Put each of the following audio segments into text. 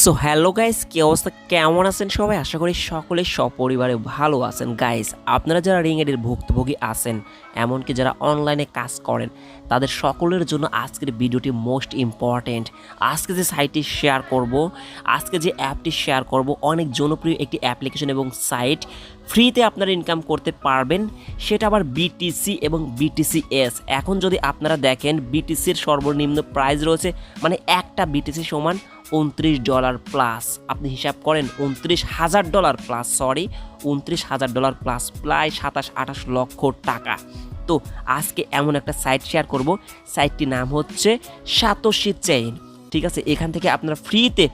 So hello guys, কি অবস্থা, কেমন আছেন সবাই? আশা করি সকলে সপরিবারে ভালো আছেন। গাইস, আপনারা যারা রিং এডির ভুক্তভোগী আছেন, এমনকি যারা অনলাইনে কাজ করেন, তাদের সকলের জন্য আজকের ভিডিওটি মোস্ট ইম্পর্টেন্ট। আজকে যে সাইটটি শেয়ার করব, আজকে যে অ্যাপটি শেয়ার করব, অনেক জনপ্রিয় একটি অ্যাপ্লিকেশন এবং সাইট। ফ্রিতে আপনারা ইনকাম করতে পারবেন, সেটা আবার বিটিসি এবং বিটিসিএস। এখন যদি আপনারা দেখেন, বিটিসির সর্বনিম্ন প্রাইস রয়েছে, মানে একটা বিটিসি সমান $29 প্লাস। আপনি হিসাব করেন $29,000 প্লাস, $29,000 প্লাস, প্রায় 27-28 লক্ষ টাকা। তো আজকে এমন একটা সাইট শেয়ার করব, সাইটটির নাম হচ্ছে সাতোশি চেইন। ঠিক আছে, এখান থেকে আপনারা ফ্রিতে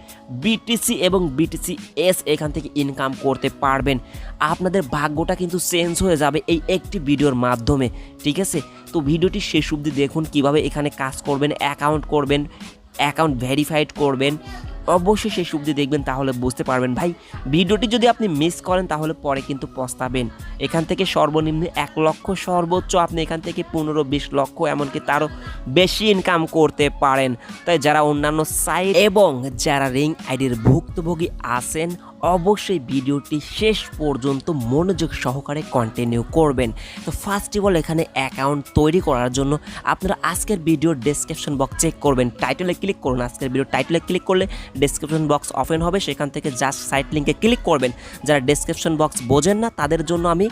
বিটিসি এবং বিটিসিএস এখান থেকে ইনকাম করতে পারবেন। আপনাদের ভাগ্যটা কিন্তু চেঞ্জ হয়ে যাবে এই একটি ভিডিওর মাধ্যমে। ঠিক আছে, তো ভিডিওটি শেষ অবধি দেখুন, কিভাবে এখানে কাজ করবেন, অ্যাকাউন্ট ভেরিফাইড করবেন। অবশ্যই শেষ অবধি দেখবেন, তাহলে বুঝতে পারবেন। ভাই, ভিডিওটি যদি আপনি মিস করেন তাহলে পরে কিন্তু পস্তাবেন। এখান থেকে সর্বনিম্ন 1 লক্ষ, সর্বোচ্চ আপনি এখান থেকে 15-20 লক্ষ, এমনকি তারও বেশি ইনকাম করতে পারেন। তাই যারা অন্যান্য সাইট এবং যারা রিং আইডির ভুক্তভোগী আছেন, অবশ্যই ভিডিওটি শেষ পর্যন্ত মনোযোগ সহকারে কন্টিনিউ করবেন। তো ফার্স্ট অফ অল, এখানে অ্যাকাউন্ট তৈরি করার জন্য আপনারা আজকের ভিডিওর ডেসক্রিপশন বক্স চেক করবেন। টাইটেলে ক্লিক করুন, আজকের ভিডিও টাইটেলে ক্লিক করলে ডেসক্রিপশন বক্স ওপেন হবে, সেখান থেকে জাস্ট সাইট লিঙ্কে ক্লিক করবেন। যারা ডেসক্রিপশন বক্স বোঝেন না, তাদের জন্য আমি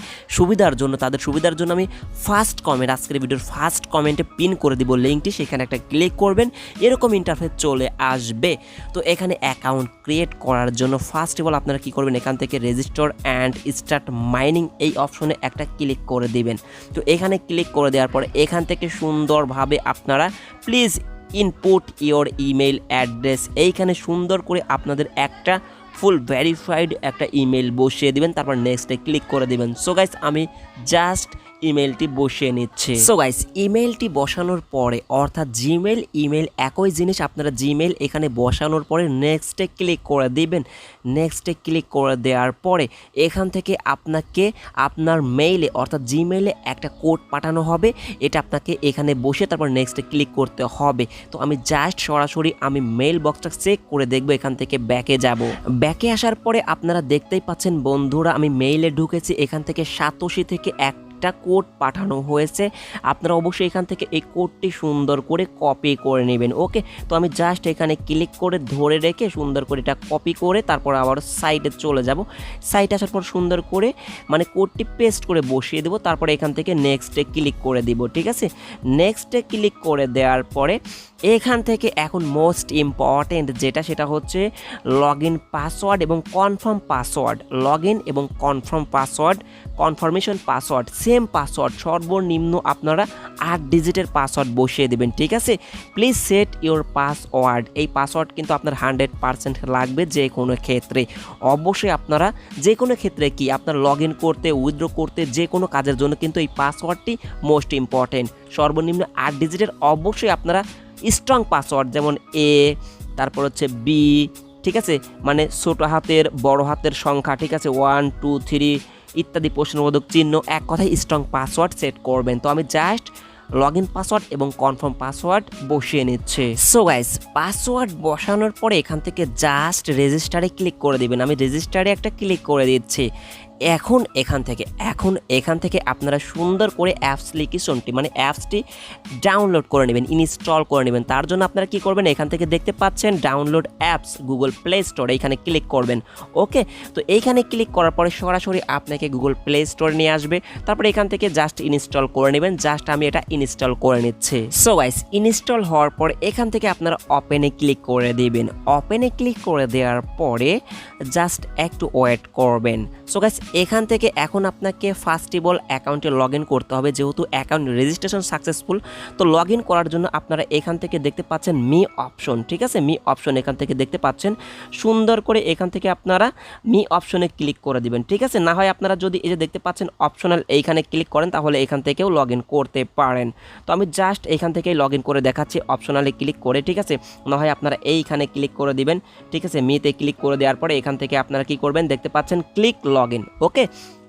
তাদের সুবিধার জন্য আমি ফার্স্ট কমেন্ট, আজকের ভিডিওর ফার্স্ট কমেন্টে পিন করে দিব লিঙ্কটি, সেখানে একটা ক্লিক করবেন, এরকম ইন্টারফেস চলে আসবে। তো এখানে অ্যাকাউন্ট ক্রিয়েট করার জন্য ফার্স্ট অফ অল আপনারা কি করবেন, এখান থেকে রেজিস্টার অ্যান্ড স্টার্ট মাইনিং এই অপশনে একটা ক্লিক করে দিবেন। তো এখানে ক্লিক করে দেওয়ার পরে এখান থেকে সুন্দরভাবে আপনারা please input your email address, এইখানে সুন্দর করে আপনাদের একটা ফুল ভেরিফাইড একটা ইমেল বসিয়ে দিবেন, তারপর নেক্সটে ক্লিক করে দিবেন। সো গাইস, আমি জাস্ট ইমেলটি বসিয়ে নিচ্ছি। সো গাইস, ইমেলটি বসানোর পরে, অর্থাৎ জিমেল ইমেল একই জিনিস, আপনারা জিমেল এখানে বসানোর পরে নেক্সটে ক্লিক করে দিবেন। নেক্সটে ক্লিক করে দেওয়ার পরে এখান থেকে আপনাকে আপনার মেইলে, অর্থাৎ জিমেলে একটা কোড পাঠানো হবে, এটা আপনাকে এখানে বসে তারপর নেক্সটে ক্লিক করতে হবে। তো আমি জাস্ট সরাসরি আমি মেইল বক্সটা চেক করে দেখবো, এখান থেকে ব্যাকে যাব। ব্যাকে আসার পরে আপনারা দেখতেই পাচ্ছেন বন্ধুরা, আমি মেইলে ঢুকেছি, এখান থেকে সাতোশি থেকে একটা কোড পাঠানো হয়েছে। আপনারা অবশ্যই এখান থেকে এই কোডটি সুন্দর করে কপি করে নেবেন। ওকে, তো আমি জাস্ট এখানে ক্লিক করে ধরে রেখে সুন্দর করে এটা কপি করে তারপর আবার সাইডে চলে যাব। সাইডে আসার পর সুন্দর করে মানে কোডটি পেস্ট করে বসিয়ে দেবো, তারপরে এখান থেকে নেক্সটে ক্লিক করে দিব। ঠিক আছে, নেক্সটে ক্লিক করে দেওয়ার পরে এখান থেকে এখন মোস্ট ইম্পর্টেন্ট যেটা, সেটা হচ্ছে লগ ইন পাসওয়ার্ড এবং কনফার্ম পাসওয়ার্ড। লগ ইন এবং confirm password, confirmation password, same password, সর্বনিম্ন আপনারা 8 ডিজিটের পাসওয়ার্ড বসিয়ে দেবেন। ঠিক আছে, প্লিজ সেট ইওর পাসওয়ার্ড। এই পাসওয়ার্ড কিন্তু আপনার 100% লাগবে যে কোনো ক্ষেত্রে। অবশ্যই আপনারা যে কোনো ক্ষেত্রে কি আপনার লগ ইন করতে, উইথড্র করতে, যে কোনো কাজের জন্য কিন্তু এই পাসওয়ার্ডটি মোস্ট ইম্পর্টেন্ট। সর্বনিম্ন 8 ডিজিটের অবশ্যই আপনারা স্ট্রং পাসওয়ার্ড, যেমন এ, তারপর হচ্ছে বি, ঠিক আছে, মানে ছোটো হাতের বড় হাতের সংখ্যা, ঠিক আছে, 1 2 3 ইত্যাদি প্রশ্নবোধক চিহ্ন, এক কথায় স্ট্রং পাসওয়ার্ড সেট করবেন। তো আমি জাস্ট লগ ইন পাসওয়ার্ড এবং কনফার্ম পাসওয়ার্ড বসিয়ে নিচ্ছে। সো গাইস, পাসওয়ার্ড বসানোর পরে এখান থেকে জাস্ট রেজিস্টারে ক্লিক করে দিবেন। আমি রেজিস্টারে একটা ক্লিক করে দিচ্ছি। এখন এখান থেকে আপনারা সুন্দর করে অ্যাপ্লিকেশনটি, মানে অ্যাপসটি ডাউনলোড করে নেবেন, ইনস্টল করে নেবেন। তার জন্য আপনারা কি করবেন, এখান থেকে দেখতে পাচ্ছেন download apps, Google play store, এইখানে ক্লিক করবেন। ওকে, তো এইখানে ক্লিক করার পরে সরাসরি আপনাকে গুগল প্লে স্টোরে নিয়ে আসবে, তারপরে এখান থেকে জাস্ট ইনস্টল করে নেবেন। জাস্ট আমি এটা ইনস্টল করে নিচ্ছি। সো গাইস, ইনস্টল হওয়ার পর এখান থেকে আপনারা ওপেনে ক্লিক করে দিবেন। ওপেনে ক্লিক করে দেওয়ার পরে জাস্ট একটু ওয়েট করবেন। সো গাইস, এখান থেকে এখন আপনাকে ফার্স্ট অফ অল অ্যাকাউন্টে লগ ইন করতে হবে, যেহেতু অ্যাকাউন্ট রেজিস্ট্রেশন সাকসেসফুল। তো লগ ইন করার জন্য আপনারা এখান থেকে দেখতে পাচ্ছেন মি অপশন, ঠিক আছে, মি অপশন এখান থেকে দেখতে পাচ্ছেন। সুন্দর করে এখান থেকে আপনারা মি অপশনে ক্লিক করে দিবেন। ঠিক আছে, না হয় আপনারা যদি এই যে দেখতে পাচ্ছেন অপশনাল, এইখানে ক্লিক করেন, তাহলে এখান থেকেও লগ ইন করতে পারেন। তো আমি জাস্ট এখান থেকেই লগ ইন করে দেখাচ্ছি অপশনালে ক্লিক করে। ঠিক আছে, না হয় আপনারা এইখানে ক্লিক করে দিবেন। ঠিক আছে, মিতে ক্লিক করে দেওয়ার পরে এখান থেকে আপনারা কি করবেন, দেখতে পাচ্ছেন click log in. Okay,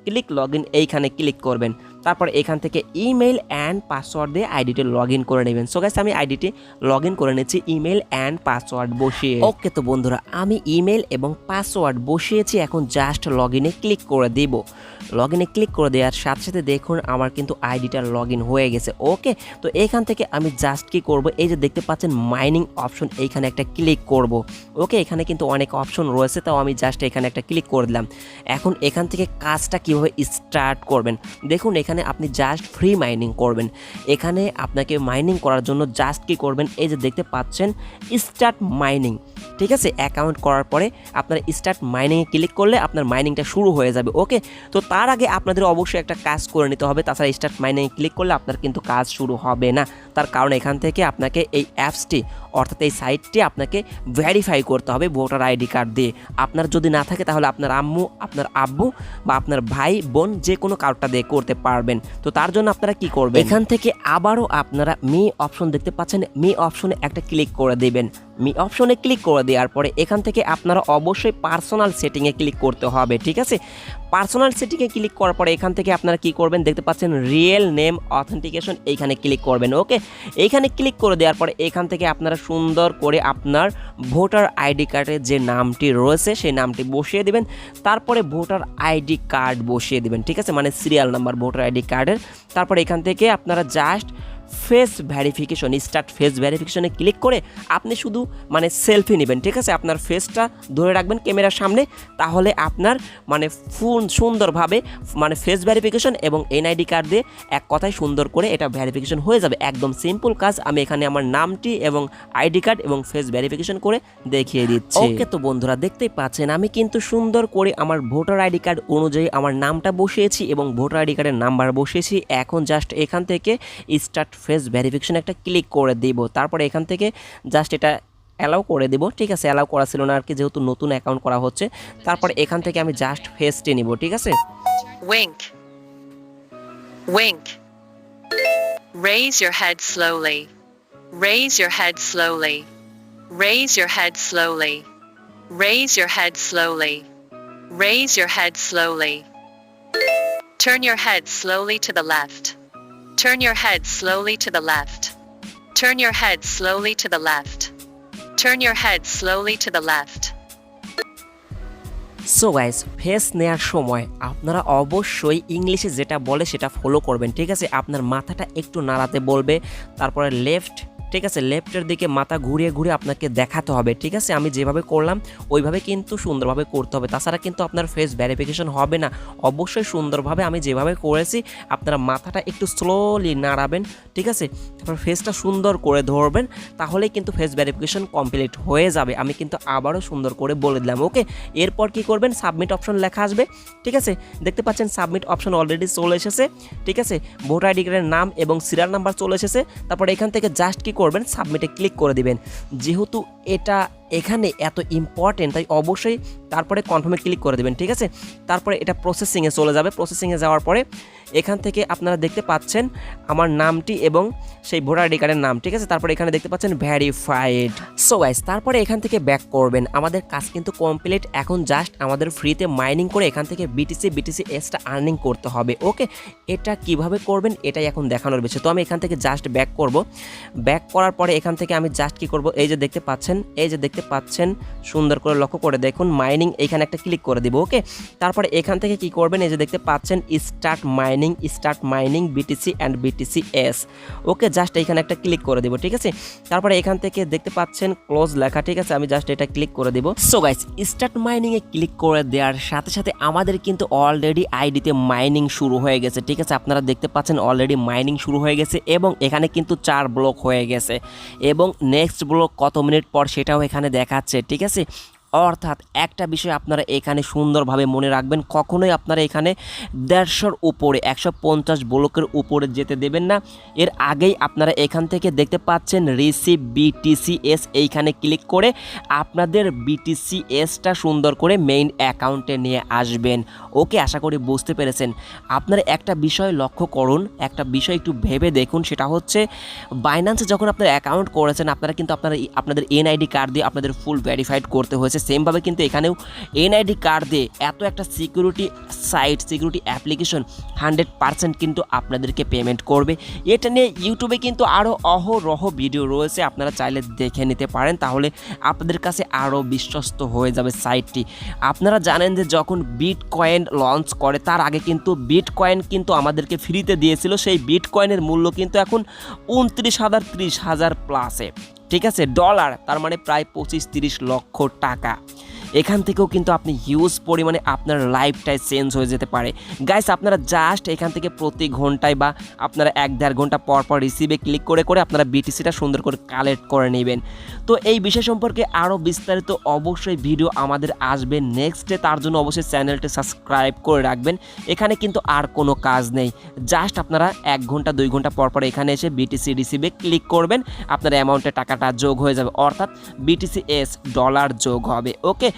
click log in এইখানে ক্লিক করবেন। তারপর এখান থেকে ইমেল অ্যান্ড পাসওয়ার্ড দিয়ে আইডিটি লগ ইন করে নেবেন। সো গাইস আমি আইডিটি লগ ইন করে নিচ্ছি ইমেল অ্যান্ড পাসওয়ার্ড বসিয়ে। ওকে তো বন্ধুরা, আমি ইমেল এবং পাসওয়ার্ড বসিয়েছি, এখন জাস্ট লগ ইনে ক্লিক করে দিব। লগ ইনে ক্লিক করে দেওয়ার সাথে সাথে দেখুন আমার কিন্তু আইডিটা লগ ইন হয়ে গেছে। ওকে, তো এখান থেকে আমি জাস্ট কি করব, এই যে দেখতে পাচ্ছেন মাইনিং অপশন, এইখানে একটা ক্লিক করব। ওকে, এখানে কিন্তু অনেক অপশন রয়েছে, তাও আমি জাস্ট এখানে একটা ক্লিক করে দিলাম। এখন এখান থেকে কাজটা কিভাবে স্টার্ট করবেন দেখুন, এখানে আপনি জাস্ট ফ্রি মাইনিং করবেন। এখানে আপনাকে মাইনিং করার জন্য জাস্ট কি করবেন, এই যে দেখতে পাচ্ছেন স্টার্ট মাইনিং, ঠিক আছে। অ্যাকাউন্ট করার পরে আপনার স্টার্ট মাইনিংয়ে ক্লিক করলে আপনার মাইনিংটা শুরু হয়ে যাবে। ওকে, তো তার আগে আপনাদের অবশ্যই একটা কাজ করে নিতে হবে, তাছাড়া স্টার্ট মাইনিংয়ে ক্লিক করলে আপনার কিন্তু কাজ শুরু হবে না। তার কারণ এখান থেকে আপনাকে এই অ্যাপসটি অর্থাৎ এই সাইটটি আপনাকে ভেরিফাই করতে হবে ভোটার আইডি কার্ড দিয়ে। আপনার যদি না থাকে তাহলে আপনার আম্মু, আপনার আব্বু বা আপনার ভাই বোন যে কোনো কার্ডটা দিয়ে করতে পারবেন। তো তার জন্য আপনারা কি করবেন, এখান থেকে আবারও আপনারা মি অপশন দেখতে পাচ্ছেন, মি অপশনে একটা ক্লিক করে দেবেন। মি অপশনে ক্লিক করে দেওয়ার পরে এখান থেকে আপনারা অবশ্যই পার্সোনাল সেটিংয়ে ক্লিক করতে হবে, ঠিক আছে। পার্সোনাল সেটিংয়ে ক্লিক করার পরে এখান থেকে আপনারা কি করবেন দেখতে পাচ্ছেন রিয়েল নেম অথেন্টিকেশন, এইখানে ক্লিক করবেন। ওকে, এইখানে ক্লিক করে দেওয়ার পরে এখান থেকে আপনারা সুন্দর করে আপনার ভোটার আইডি কার্ডের যে নামটি রয়েছে সেই নামটি বসিয়ে দিবেন। তারপরে ভোটার আইডি কার্ড বসিয়ে দিবেন, ঠিক আছে, মানে সিরিয়াল নাম্বার ভোটার আইডি কার্ডের। তারপরে এখান থেকে আপনারা just face verification, start face ভেরিফিকেশনে ক্লিক করে আপনি শুধু মানে সেলফি নেবেন, ঠিক আছে। আপনার ফেসটা ধরে রাখবেন ক্যামেরার সামনে, তাহলে আপনার মানে সুন্দরভাবে মানে ফেস ভেরিফিকেশন এবং এনআইডি কার্ড দিয়ে এক কথায় সুন্দর করে এটা ভেরিফিকেশন হয়ে যাবে। একদম সিম্পল কাজ। আমি এখানে আমার নামটি এবং আইডি কার্ড এবং ফেস ভেরিফিকেশন করে দেখিয়ে দিচ্ছি। ওকে, তো বন্ধুরা দেখতেই পাচ্ছেন আমি কিন্তু সুন্দর করে আমার ভোটার আইডি কার্ড অনুযায়ী আমার নামটা বসিয়েছি এবং ভোটার আইডি কার্ডের নাম্বার বসিয়েছি। এখন জাস্ট এখান থেকে স্টার্ট ফেস ভেরিফিকেশন একটা ক্লিক করে দিব। তারপরে এখান থেকে জাস্ট এটা অ্যালাউ করে দেব, ঠিক আছে। অ্যালাউ করা ছিল না আর কি, যেহেতু নতুন অ্যাকাউন্ট করা হচ্ছে। তারপরে এখান থেকে আমি জাস্ট ফেসটি নিব, ঠিক আছে। Wink. Wink. Raise your head slowly. Raise your head slowly. Raise your head slowly. Raise your head slowly. Raise your head slowly. Turn your head slowly to the left. Turn your head slowly to the left. Turn your head slowly to the left. Turn your head slowly to the left. So guys, face নেওয়ার সময় আপনারা অবশ্যই ইংলিশে যেটা বলে সেটা follow করবেন, ঠিক আছে। আপনার মাথাটা একটু নাড়াতে বলবে, তারপরে লেফট, ঠিক আছে, লেফটের দিকে মাথা ঘুরিয়ে ঘুরিয়ে আপনাকে দেখাতে হবে, ঠিক আছে। আমি যেভাবে করলাম ওইভাবে কিন্তু সুন্দরভাবে করতে হবে, তাছাড়া কিন্তু আপনার ফেস ভেরিফিকেশন হবে না। অবশ্যই সুন্দরভাবে আমি যেভাবে করেছি আপনারা মাথাটা একটু স্লোলি নাড়াবেন, ঠিক আছে। তারপর ফেসটা সুন্দর করে ধরবেন, তাহলেই কিন্তু ফেস ভেরিফিকেশন কমপ্লিট হয়ে যাবে। আমি কিন্তু আবারও সুন্দর করে বলে দিলাম। ওকে, এরপর কি করবেন, সাবমিট অপশন লেখা আসবে, ঠিক আছে। দেখতে পাচ্ছেন সাবমিট অপশন অলরেডি চলে এসেছে, ঠিক আছে। ভোটার আইডি কার্ডের নাম এবং সিরিয়াল নাম্বার চলে এসেছে। তারপর এখান থেকে জাস্ট কি করবেন, সাবমিটে ক্লিক করে দিবেন। যেহেতু এটা এখানে এত ইম্পর্টেন্ট তাই অবশ্যই তারপরে কনফার্মে ক্লিক করে দেবেন, ঠিক আছে। তারপরে এটা প্রসেসিংয়ে চলে যাবে। প্রসেসিংয়ে যাওয়ার পরে এখান থেকে আপনারা দেখতে পাচ্ছেন আমার নামটি এবং সেই ভোটার আইডি কার্ডের নাম, ঠিক আছে। তারপরে এখানে দেখতে পাচ্ছেন ভেরিফাইড। সো গাইস, তারপরে এখান থেকে ব্যাক করবেন। আমাদের কাজ কিন্তু কমপ্লিট। এখন জাস্ট আমাদের ফ্রিতে মাইনিং করে এখান থেকে বিটিসি এসটা আর্নিং করতে হবে। ওকে, এটা কিভাবে করবেন এটাই এখন দেখানোর বিষয়। তো আমি এখান থেকে জাস্ট ব্যাক করব। ব্যাক করার পরে এখান থেকে আমি জাস্ট কি করব, এই যে দেখতে পাচ্ছেন সুন্দর করে লক্ষ্য করে দেখুন মাইনিং, এইখানে একটা ক্লিক করে দিব। ওকে, তারপরে এখান থেকে কি করবেন, এই যে দেখতে পাচ্ছেন start mining BTC and BTCs. Okay, just এইখানে একটা ক্লিক করে দিব, ঠিক আছে। তারপরে এখান থেকে দেখতে পাচ্ছেন ক্লোজ লেখা, ঠিক আছে। আমি জাস্ট এটা ক্লিক করে দিব। সো গাইস, স্টার্ট মাইনিংয়ে ক্লিক করে দেওয়ার সাথে সাথে আমাদের কিন্তু অলরেডি আইডিতে মাইনিং শুরু হয়ে গেছে, ঠিক আছে। আপনারা দেখতে পাচ্ছেন অলরেডি মাইনিং শুরু হয়ে গেছে এবং এখানে কিন্তু 4 ব্লক হয়ে গেছে এবং নেক্সট ব্লক কত মিনিট পর সেটাও এখানে দেখাচ্ছে, ঠিক আছে। অর্থাৎ একটা বিষয় আপনারা এখানে সুন্দরভাবে মনে রাখবেন, কখনোই আপনারা এখানে 150-র উপরে 150 ব্লকের উপরে যেতে দেবেন না। এর আগেই আপনারা এখান থেকে দেখতে পাচ্ছেন রিসিভ বিটিসিএস, এইখানে ক্লিক করে আপনাদের বিটিসিএসটা সুন্দর করে মেইন অ্যাকাউন্টে নিয়ে আসবেন। ওকে, আশা করি বুঝতে পেরেছেন। আপনারা একটা বিষয় লক্ষ্য করুন, একটা বিষয় একটু ভেবে দেখুন, সেটা হচ্ছে বাইন্যান্সে যখন আপনারা অ্যাকাউন্ট করেছেন আপনারা কিন্তু আপনাদের এনআইডি কার্ড দিয়ে আপনাদের ফুল ভেরিফাইড করতে হয়েছে। সেমভাবে কিন্তু এখানেও এনআইডি কার্ড দিয়ে এত একটা সিকিউরিটি সাইট, সিকিউরিটি অ্যাপ্লিকেশন 100% কিন্তু আপনাদেরকে পেমেন্ট করবে। এটা নিয়ে ইউটিউবে কিন্তু আরও অহরহ ভিডিও রয়েছে, আপনারা চাইলে দেখে নিতে পারেন, তাহলে আপনাদের কাছে আরও বিশ্বস্ত হয়ে যাবে সাইটটি। আপনারা জানেন যে যখন বিটকয়েন লঞ্চ করে তার আগে কিন্তু বিটকয়েন কিন্তু আমাদেরকে ফ্রিতে দিয়েছিল, সেই বিটকয়েনের মূল্য কিন্তু এখন 29,000 30,000 প্লাসে, ঠিক আছে, ডলার, তার মানে প্রায় 25-30 লক্ষ টাকা। এখান থেকেও কিন্তু আপনি হিউজ পরিমাণে আপনার লাইফটাই চেঞ্জ হয়ে যেতে পারে। গাইস, আপনারা জাস্ট এখান থেকে প্রতি ঘন্টায় বা আপনারা 1-1.5 ঘন্টা পর পর রিসিভে ক্লিক করে করে আপনারা বিটিসিটা সুন্দর করে কালেক্ট করে নেবেন। তো এই বিষয় সম্পর্কে আরও বিস্তারিত অবশ্যই ভিডিও আমাদের আসবে নেক্সটে, তার জন্য অবশ্যই চ্যানেলটি সাবস্ক্রাইব করে রাখবেন। এখানে কিন্তু আর কোনো কাজ নেই, জাস্ট আপনারা 1 ঘন্টা 2 ঘন্টা পর পর এখানে এসে বিটিসি রিসিভে ক্লিক করবেন, আপনার অ্যামাউন্টের টাকাটা যোগ হয়ে যাবে, অর্থাৎ বিটিসিএস ডলার যোগ হবে। ওকে,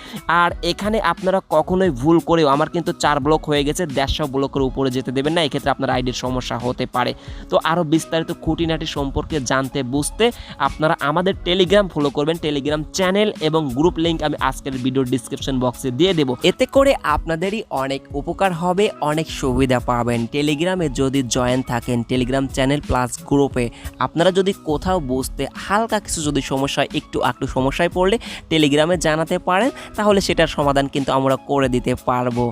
আর এখানে আপনারা কখনোই ভুল করেও, আমার কিন্তু 4 ব্লক হয়ে গেছে, 150 ব্লকের উপরে যেতে দেবেন না, এক্ষেত্রে আপনার আইডির সমস্যা হতে পারে। তো আরও বিস্তারিত খুঁটিনাটি সম্পর্কে জানতে বুঝতে আপনারা আমাদের টেলিগ্রাম ফলো করবেন, টেলিগ্রাম চ্যানেল এবং গ্রুপ লিঙ্ক আমি আজকের ভিডিও ডিসক্রিপশন বক্সে দিয়ে দেবো। এতে করে আপনাদেরই অনেক উপকার হবে, অনেক সুবিধা পাবেন। টেলিগ্রামে যদি জয়েন থাকেন, টেলিগ্রাম চ্যানেল প্লাস গ্রুপে, আপনারা যদি কোথাও বুঝতে হালকা কিছু যদি সমস্যা হয়, একটু সমস্যায় পড়লে টেলিগ্রামে জানাতে পারেন, তাহলে সেটার সমাধান কিন্তু আমরা করে দিতে পারবো।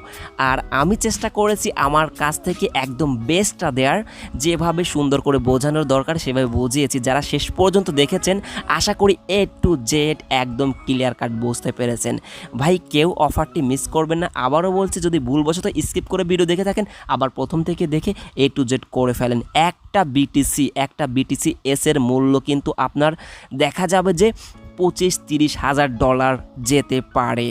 আর আমি চেষ্টা করেছি আমার কাছ থেকে একদম বেস্টটা দেওয়ার, যেভাবে সুন্দর করে বোঝানোর দরকার সেভাবে বুঝিয়েছি। যারা শেষ পর্যন্ত দেখেছেন আশা করি A to Z একদম ক্লিয়ার কাট বুঝতে পেরেছেন। ভাই, কেউ অফারটি মিস করবেন না, আবারও বলছি, যদি ভুলবশত স্কিপ করে ভিডিও দেখে থাকেন আবার প্রথম থেকে দেখে A to Z করে ফেলেন। একটা বিটিসি এস এর মূল্য কিন্তু আপনার দেখা যাবে যে 25-30 হাজার ডলার যেতে পারে,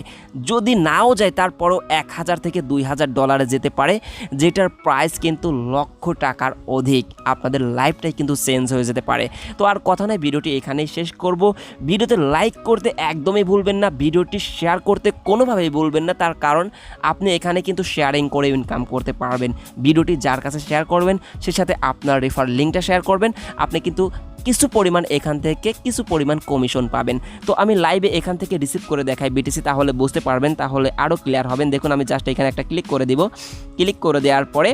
যদি নাও যায় তারপরও 1,000 থেকে 2,000 ডলারে যেতে পারে, যেটার প্রাইস কিন্তু লক্ষ টাকার অধিক। আপনাদের লাইফটাই কিন্তু চেঞ্জ হয়ে যেতে পারে। তো আর কথা নয়, ভিডিওটি এখানেই শেষ করব। ভিডিওতে লাইক করতে একদমই ভুলবেন না, ভিডিওটি শেয়ার করতে কোনোভাবেই ভুলবেন না, তার কারণ আপনি এখানে কিন্তু শেয়ারিং করে ইনকাম করতে পারবেন। ভিডিওটি যার কাছে শেয়ার করবেন সে সাথে আপনার রেফার লিঙ্কটা শেয়ার করবেন, আপনি কিন্তু কিছু পরিমাণ এখান থেকে কিছু পরিমাণ কমিশন পাবেন। তো আমি লাইভে এখান থেকে রিসিভ করে দেখাই বিটিসি, তাহলে বুঝতে পারবেন, তাহলে আরও ক্লিয়ার হবেন। দেখুন, আমি জাস্ট এখানে একটা ক্লিক করে দিব, ক্লিক করে দেওয়ার পরে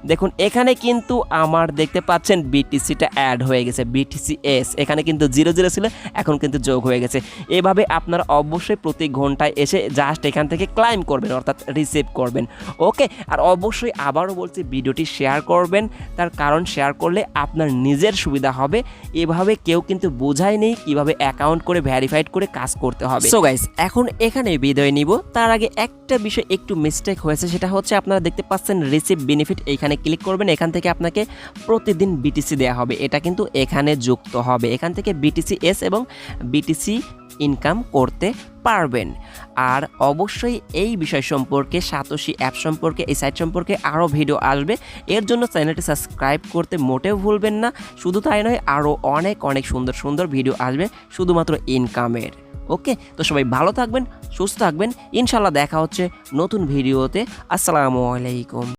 দেখুন এখানে কিন্তু আমার দেখতে পাচ্ছেন বিটিসিটা অ্যাড হয়ে গেছে, বিটিসিএস এখানে কিন্তু 00 ছিল, এখন কিন্তু যোগ হয়ে গেছে। এভাবে আপনারা অবশ্যই প্রতি ঘন্টায় এসে জাস্ট এখান থেকে ক্লাইম করবেন, অর্থাৎ রিসিভ করবেন। ওকে, আর অবশ্যই আবারও বলছি, ভিডিওটি শেয়ার করবেন, তার কারণ শেয়ার করলে আপনার নিজের সুবিধা হবে। এভাবে কেউ কিন্তু বোঝায় নেই কিভাবে অ্যাকাউন্ট করে ভেরিফাইড করে কাজ করতে হবে। সো গাইস, এখন এখানে বিদায় নিব, তার আগে একটা বিষয় একটু মিস্টেক হয়েছে, সেটা হচ্ছে আপনারা দেখতে পাচ্ছেন রিসিভ বেনিফিট, এইখানে ক্লিক করবেন, এখান থেকে আপনাকে প্রতিদিন বিটিসি দেওয়া হবে, এটা কিন্তু এখানে যুক্ত হবে, এখান থেকে বিটিসি এস এবং বিটিসি ইনকাম করতে পারবেন। আর অবশ্যই এই বিষয় সম্পর্কে, সাতোশি অ্যাপ সম্পর্কে, এই সাইট সম্পর্কে আরও ভিডিও আসবে, এর জন্য চ্যানেলটি সাবস্ক্রাইব করতে মোটেও ভুলবেন না। শুধু তাই নয়, আরও অনেক সুন্দর সুন্দর ভিডিও আসবে শুধুমাত্র ইনকামের। ওকে, তো সবাই ভালো থাকবেন, সুস্থ থাকবেন, ইনশাল্লাহ দেখা হচ্ছে নতুন ভিডিওতে। আসসালামু আলাইকুম।